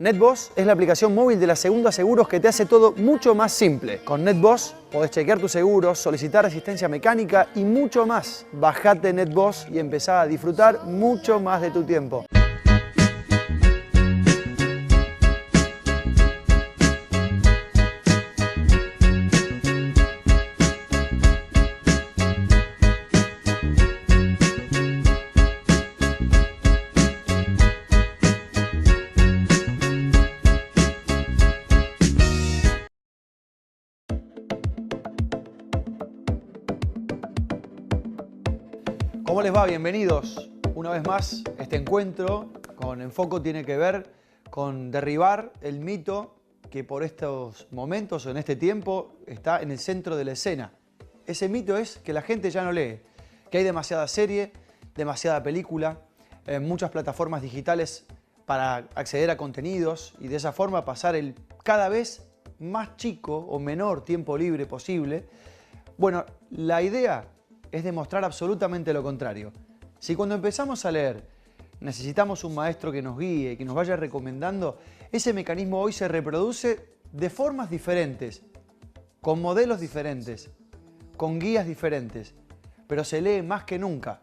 NetBoss es la aplicación móvil de la Segunda Seguros que te hace todo mucho más simple. Con NetBoss podés chequear tus seguros, solicitar asistencia mecánica y mucho más. Bajate NetBoss y empezá a disfrutar mucho más de tu tiempo. ¿Cómo les va? Bienvenidos una vez más. Este encuentro con Enfoco tiene que ver con derribar el mito que por estos momentos o en este tiempo está en el centro de la escena. Ese mito es que la gente ya no lee, que hay demasiada serie, demasiada película, muchas plataformas digitales para acceder a contenidos y de esa forma pasar el cada vez más chico o menor tiempo libre posible. Bueno, la idea es demostrar absolutamente lo contrario. Si cuando empezamos a leer necesitamos un maestro que nos guíe, que nos vaya recomendando, ese mecanismo hoy se reproduce de formas diferentes, con modelos diferentes, con guías diferentes, pero se lee más que nunca.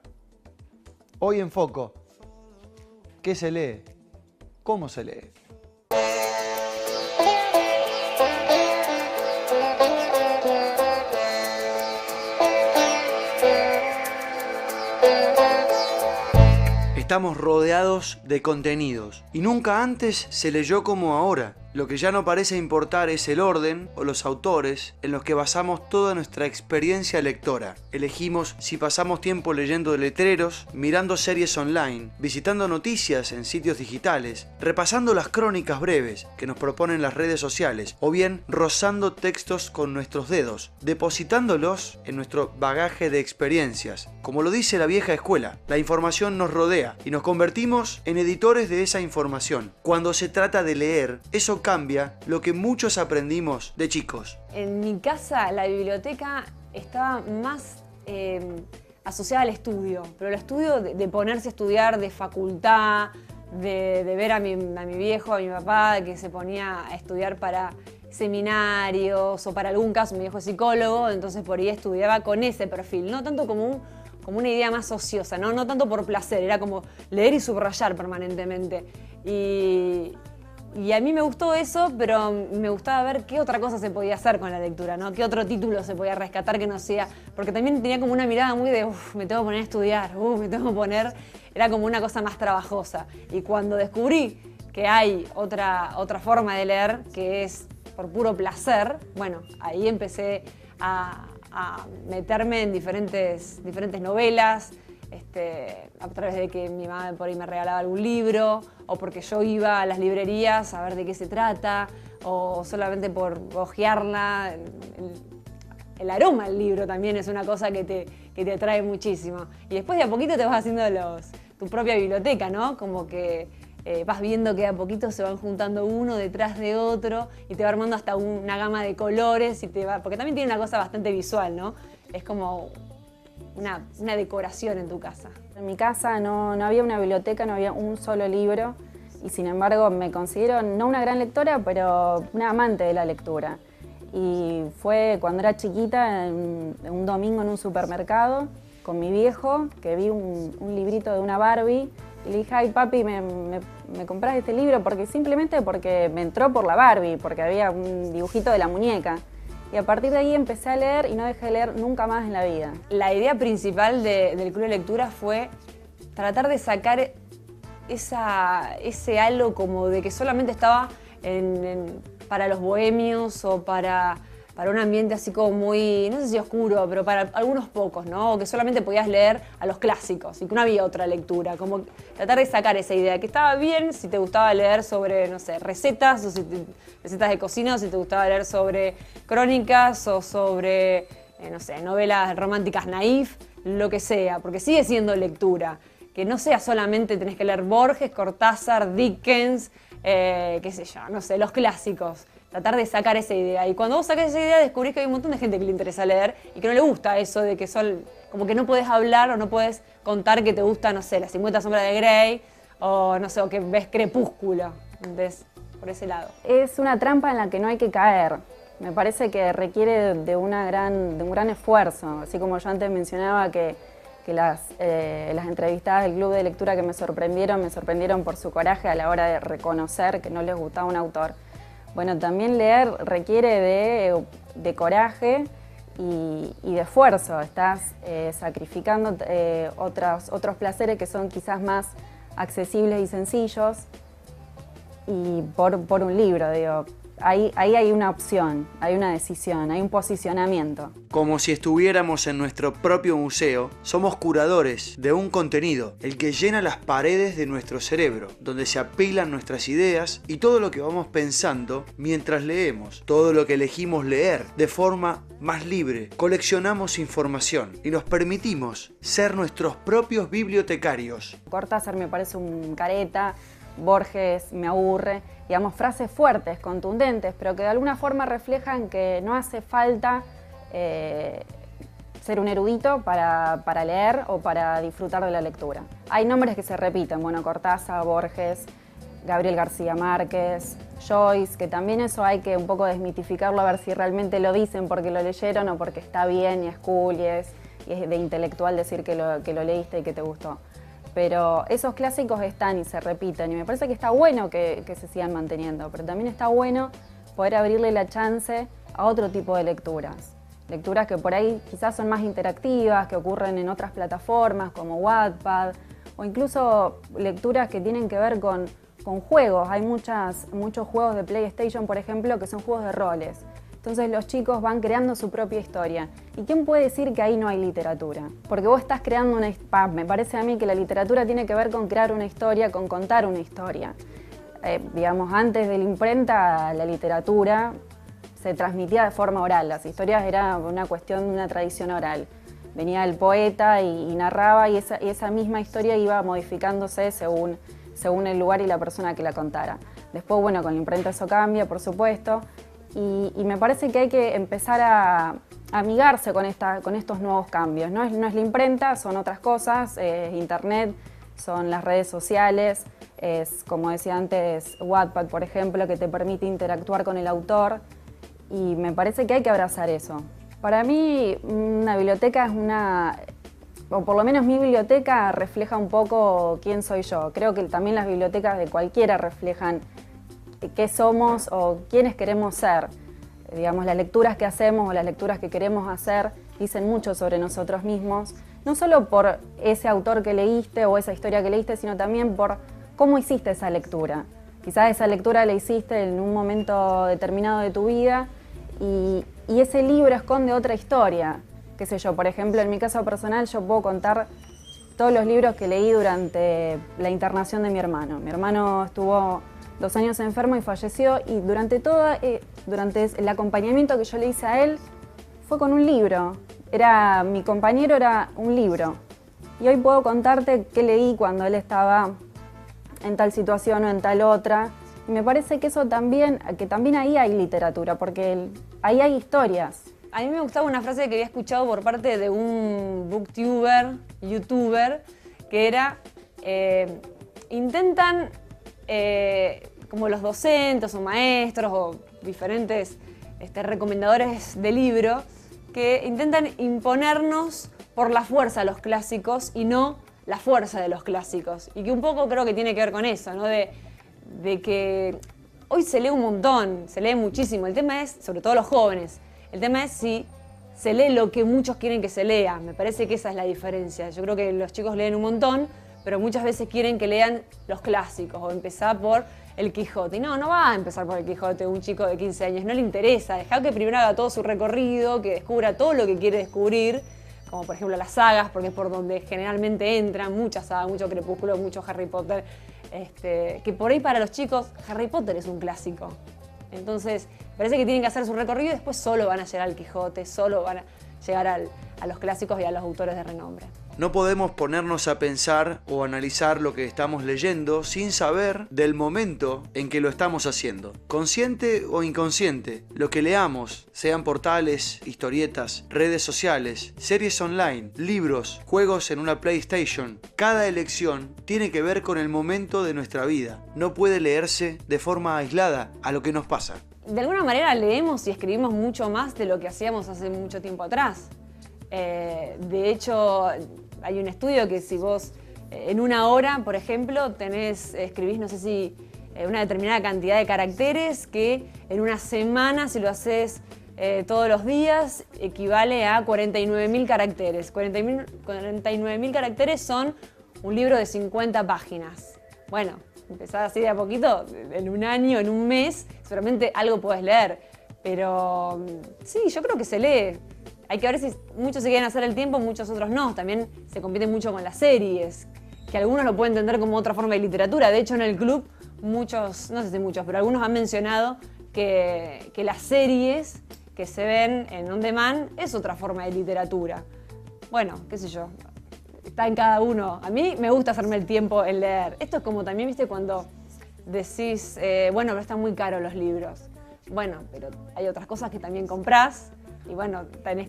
Hoy en Foco, ¿qué se lee? ¿Cómo se lee? Estamos rodeados de contenidos y nunca antes se leyó como ahora. Lo que ya no parece importar es el orden o los autores en los que basamos toda nuestra experiencia lectora. Elegimos si pasamos tiempo leyendo letreros, mirando series online, visitando noticias en sitios digitales, repasando las crónicas breves que nos proponen las redes sociales, o bien rozando textos con nuestros dedos, depositándolos en nuestro bagaje de experiencias. Como lo dice la vieja escuela, la información nos rodea y nos convertimos en editores de esa información. Cuando se trata de leer, eso cambia lo que muchos aprendimos de chicos. En mi casa la biblioteca estaba más asociada al estudio, pero el estudio de ponerse a estudiar de facultad, de ver a mi viejo, a mi papá, que se ponía a estudiar para seminarios o para algún caso, mi viejo es psicólogo, entonces por ahí estudiaba con ese perfil, no tanto como una idea más ociosa, no tanto por placer, era como leer y subrayar permanentemente. Y a mí me gustó eso, pero me gustaba ver qué otra cosa se podía hacer con la lectura, ¿no? Qué otro título se podía rescatar que no sea... Porque también tenía como una mirada muy de, me tengo que poner a estudiar, me tengo que poner... Era como una cosa más trabajosa. Y cuando descubrí que hay otra forma de leer, que es por puro placer, bueno, ahí empecé a meterme en diferentes novelas, a través de que mi mamá por ahí me regalaba algún libro, o porque yo iba a las librerías a ver de qué se trata, o solamente por hojearla. El aroma del libro también es una cosa que te atrae muchísimo. Y después de a poquito te vas haciendo tu propia biblioteca, ¿no? Como que vas viendo que de a poquito se van juntando uno detrás de otro y te va armando hasta una gama de colores, porque también tiene una cosa bastante visual, ¿no? Es como una decoración en tu casa. En mi casa no había una biblioteca, no había un solo libro y sin embargo me considero no una gran lectora, pero una amante de la lectura. Y fue cuando era chiquita, un domingo en un supermercado, con mi viejo, que vi un librito de una Barbie y le dije, ay papi, ¿me compras este libro? Simplemente porque me entró por la Barbie, porque había un dibujito de la muñeca. Y a partir de ahí empecé a leer y no dejé de leer nunca más en la vida. La idea principal del Club de Lectura fue tratar de sacar ese halo como de que solamente estaba para los bohemios o para un ambiente así como muy, no sé si oscuro, pero para algunos pocos, ¿no? O que solamente podías leer a los clásicos y que no había otra lectura. Como tratar de sacar esa idea, que estaba bien si te gustaba leer sobre, no sé, recetas, o recetas de cocina, o si te gustaba leer sobre crónicas o sobre, no sé, novelas románticas naif, lo que sea, porque sigue siendo lectura. Que no sea solamente tenés que leer Borges, Cortázar, Dickens, qué sé yo, no sé, los clásicos. Tratar de sacar esa idea. Y cuando vos sacás esa idea, descubrís que hay un montón de gente que le interesa leer y que no le gusta eso de que como que no podés hablar o no podés contar que te gusta, no sé, Las 50 sombras de Grey o no sé, o que ves Crepúsculo. ¿Entendés? por ese lado. Es una trampa en la que no hay que caer. Me parece que requiere de un gran esfuerzo. Así como yo antes mencionaba que las entrevistadas del club de lectura que me sorprendieron por su coraje a la hora de reconocer que no les gustaba un autor. Bueno, también leer requiere de coraje y de esfuerzo. Estás sacrificando otros placeres que son quizás más accesibles y sencillos y por un libro, digo. Ahí hay una opción, hay una decisión, hay un posicionamiento. Como si estuviéramos en nuestro propio museo, somos curadores de un contenido, el que llena las paredes de nuestro cerebro, donde se apilan nuestras ideas y todo lo que vamos pensando mientras leemos, todo lo que elegimos leer de forma más libre. Coleccionamos información y nos permitimos ser nuestros propios bibliotecarios. Cortázar me parece un careta, Borges me aburre, digamos, frases fuertes, contundentes, pero que de alguna forma reflejan que no hace falta ser un erudito para leer o para disfrutar de la lectura. Hay nombres que se repiten, bueno, Cortázar, Borges, Gabriel García Márquez, Joyce, que también eso hay que un poco desmitificarlo, a ver si realmente lo dicen porque lo leyeron o porque está bien y es cool y es de intelectual decir que lo leíste y que te gustó. Pero esos clásicos están y se repiten y me parece que está bueno que se sigan manteniendo, pero también está bueno poder abrirle la chance a otro tipo de lecturas. Lecturas que por ahí quizás son más interactivas, que ocurren en otras plataformas como Wattpad, o incluso lecturas que tienen que ver con juegos. Hay muchos juegos de PlayStation, por ejemplo, que son juegos de roles. Entonces los chicos van creando su propia historia. ¿Y quién puede decir que ahí no hay literatura? Porque vos estás creando una... Me parece a mí que la literatura tiene que ver con crear una historia, con contar una historia. Digamos, antes de la imprenta, la literatura se transmitía de forma oral. Las historias era una cuestión de una tradición oral. Venía el poeta y narraba y esa misma historia iba modificándose según el lugar y la persona que la contara. Después, bueno, con la imprenta eso cambia, por supuesto. Y me parece que hay que empezar a amigarse con estos nuevos cambios. No es la imprenta, son otras cosas, internet, son las redes sociales, es, como decía antes, Wattpad, por ejemplo, que te permite interactuar con el autor. Y me parece que hay que abrazar eso. Para mí, una biblioteca es o por lo menos mi biblioteca refleja un poco quién soy yo. Creo que también las bibliotecas de cualquiera reflejan qué somos o quiénes queremos ser. Digamos, las lecturas que hacemos o las lecturas que queremos hacer dicen mucho sobre nosotros mismos, no solo por ese autor que leíste o esa historia que leíste, sino también por cómo hiciste esa lectura. Quizás esa lectura la hiciste en un momento determinado de tu vida y ese libro esconde otra historia. Qué sé yo, por ejemplo, en mi caso personal yo puedo contar todos los libros que leí durante la internación de mi hermano. Mi hermano estuvo 2 años enfermo y falleció y durante el acompañamiento que yo le hice a él fue con un libro. Mi compañero era un libro. Y hoy puedo contarte qué leí cuando él estaba en tal situación o en tal otra. Y me parece que eso también ahí hay literatura, porque ahí hay historias. A mí me gustaba una frase que había escuchado por parte de un booktuber, youtuber, que era, intentan, como los docentes o maestros o diferentes recomendadores de libro, que intentan imponernos por la fuerza los clásicos y no la fuerza de los clásicos. Y que un poco creo que tiene que ver con eso, ¿no? De que hoy se lee un montón, se lee muchísimo. El tema es, sobre todo los jóvenes, el tema es si se lee lo que muchos quieren que se lea. Me parece que esa es la diferencia. Yo creo que los chicos leen un montón, pero muchas veces quieren que lean los clásicos o empezar por El Quijote. Y no va a empezar por El Quijote un chico de 15 años, no le interesa. Deja que primero haga todo su recorrido, que descubra todo lo que quiere descubrir, como por ejemplo las sagas, porque es por donde generalmente entran muchas sagas, mucho Crepúsculo, mucho Harry Potter. Que por ahí para los chicos Harry Potter es un clásico. Entonces, parece que tienen que hacer su recorrido y después solo van a llegar al Quijote, solo van a llegar a los clásicos y a los autores de renombre. No podemos ponernos a pensar o analizar lo que estamos leyendo sin saber del momento en que lo estamos haciendo. Consciente o inconsciente, lo que leamos, sean portales, historietas, redes sociales, series online, libros, juegos en una PlayStation, cada elección tiene que ver con el momento de nuestra vida. No puede leerse de forma aislada a lo que nos pasa. De alguna manera leemos y escribimos mucho más de lo que hacíamos hace mucho tiempo atrás. De hecho, hay un estudio que si vos en una hora, por ejemplo, escribís, no sé si una determinada cantidad de caracteres, que en una semana, si lo haces todos los días, equivale a 49.000 caracteres. 49.000 caracteres son un libro de 50 páginas. Bueno, empezar así de a poquito, en un año, en un mes, seguramente algo podés leer. Pero sí, yo creo que se lee. Hay que ver si muchos se quieren hacer el tiempo, muchos otros no. También se compite mucho con las series, que algunos lo pueden entender como otra forma de literatura. De hecho, en el club, muchos, no sé si muchos, pero algunos han mencionado que las series que se ven en on demand es otra forma de literatura. Bueno, qué sé yo, está en cada uno. A mí me gusta hacerme el tiempo en leer. Esto es como también, viste, cuando decís, bueno, pero están muy caros los libros. Bueno, pero hay otras cosas que también comprás. Y bueno, ¿en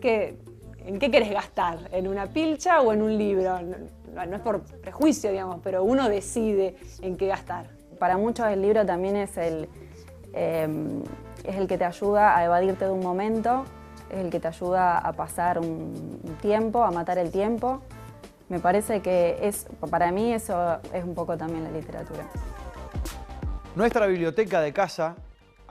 qué querés gastar? ¿En una pilcha o en un libro? No es por prejuicio, digamos, pero uno decide en qué gastar. Para muchos el libro también es el que te ayuda a evadirte de un momento, es el que te ayuda a pasar un tiempo, a matar el tiempo. Me parece que para mí eso es un poco también la literatura. Nuestra biblioteca de casa,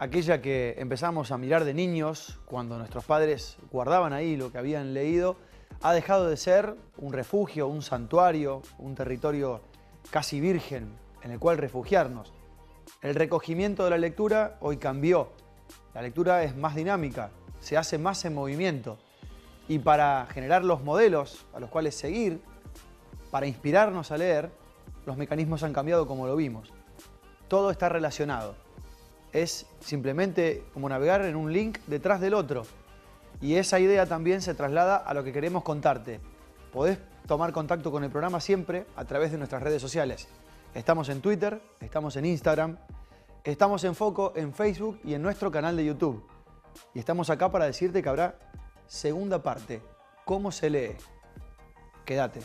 aquella que empezamos a mirar de niños cuando nuestros padres guardaban ahí lo que habían leído, ha dejado de ser un refugio, un santuario, un territorio casi virgen en el cual refugiarnos. El recogimiento de la lectura hoy cambió. La lectura es más dinámica, se hace más en movimiento. Y para generar los modelos a los cuales seguir, para inspirarnos a leer, los mecanismos han cambiado como lo vimos. Todo está relacionado. Es simplemente como navegar en un link detrás del otro. Y esa idea también se traslada a lo que queremos contarte. Podés tomar contacto con el programa siempre a través de nuestras redes sociales. Estamos en Twitter, estamos en Instagram, estamos en Foco en Facebook y en nuestro canal de YouTube. Y estamos acá para decirte que habrá segunda parte. ¿Cómo se lee? Quédate.